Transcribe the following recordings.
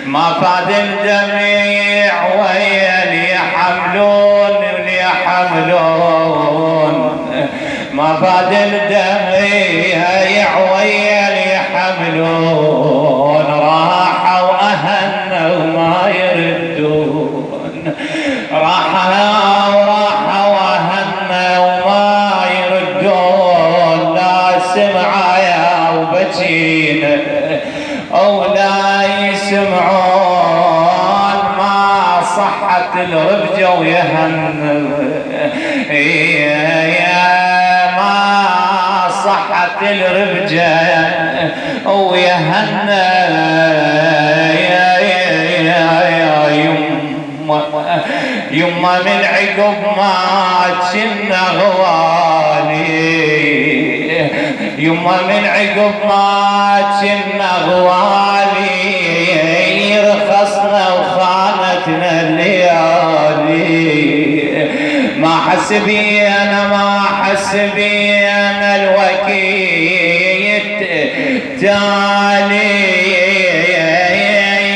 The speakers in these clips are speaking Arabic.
ما فاد الجميع ويا اللي يحملون ما فاد الجميع ويا اللي يحملون راحوا أهلنا وما يردون راحوا أهلنا وما يردون لا سمع يا وبجينا أو لا يسمعون ما صحت الربجة ويهن ما صحت الربجة ويهن يما من عقب ما كنا غوالي يما من عقب ما كنا غوالي رخصنا وخانتنا الليالي ما حسبي أنا الوكيت تالي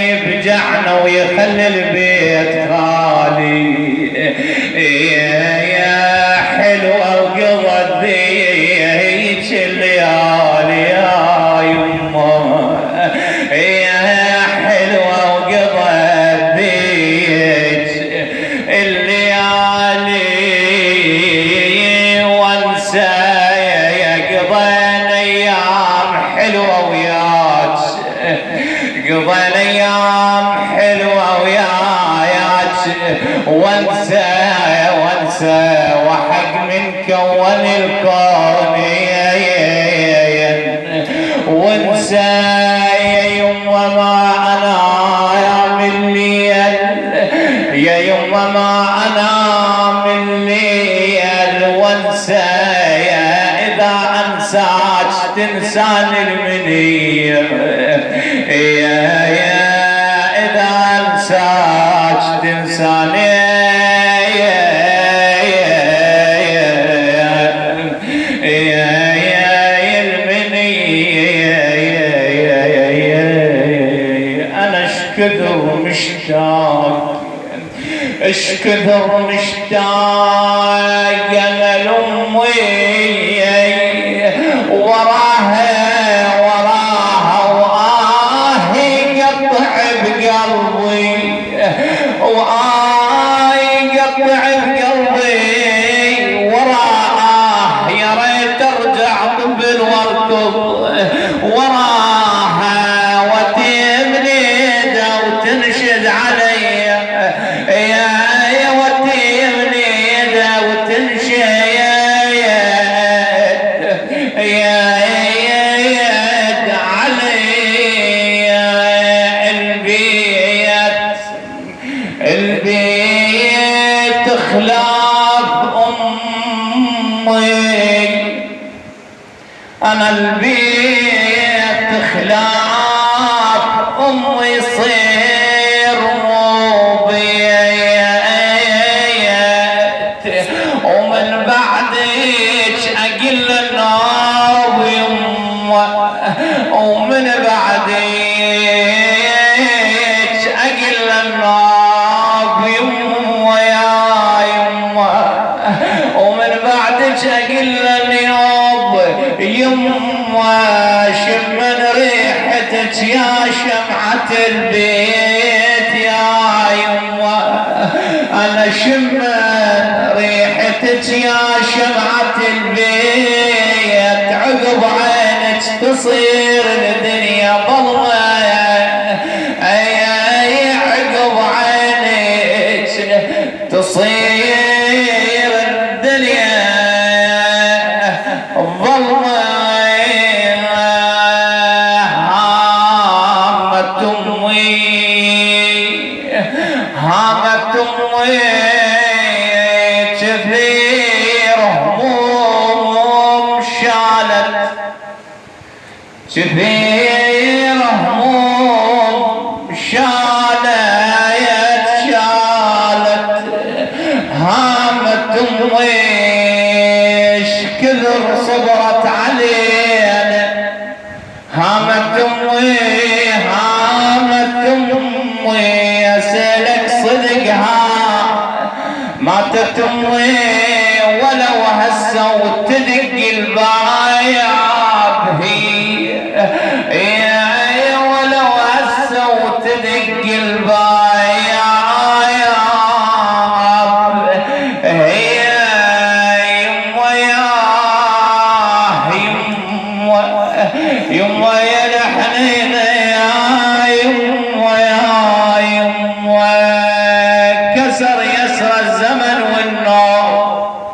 يبجعنا ويخلي البيت خالي يا حلوة وقضت ذيك الليالي يا يما يا حلوة وقضت ذيك الليالي وانسى قضينا ايام حلوة وياك قضينا ايام حلوة وياك وانسى وحق من كون الكون وانسى يا يما ما انا من ليل يا يما ما انا من ليل وانسى اذا انساك تنساني المنية اذا انساك تنساني اش كثر مشتاق انا لامي وراها واهي قطع بقلبي قطع بقلبي وراها يا ريت ارجع قبل واركض وراها وتمني وتنشد علي يا وتمني وتنشد علي البيت خلاف امي انا البيت خلاف امي يصير موبيت ومن بعدك اقل النار يما ومن بعدك اقل النار يما يا يما ومن بعدك اقل اليوم يما شمن ريحتك يا شمعة البيت يا يما انا شمن ريحتك يا شمعة البيت عقب عينك تصير الدنيا ظلمة عقب عينك تصير الدنيا ظلمة هامت امي كثير هموم شالت كثير هموم شالت هامت امي كثر صبرت علينا هامت أمي أسألك صدقها ماتت أمي ولو هسه وتدق الباياب هي ولو هسه وتدق الباياب هي يما يا الحنين يا يما كسر يسر الزمن والنار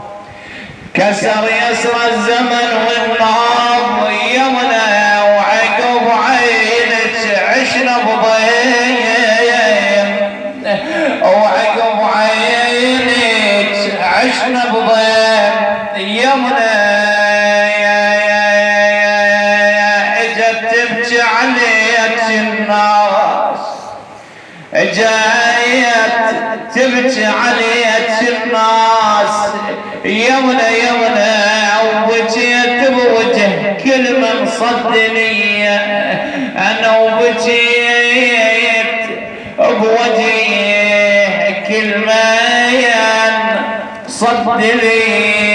كسر يسر الزمن والنار يمنا وعقب عينك عشنا بضيم وعقب عينك عشنا بضيم يمنا تبكي عليك الناس جايت تبكي عليك الناس يمنا وبكيت بوجه كل من صدني انا وبكيت بوجه كل من صدني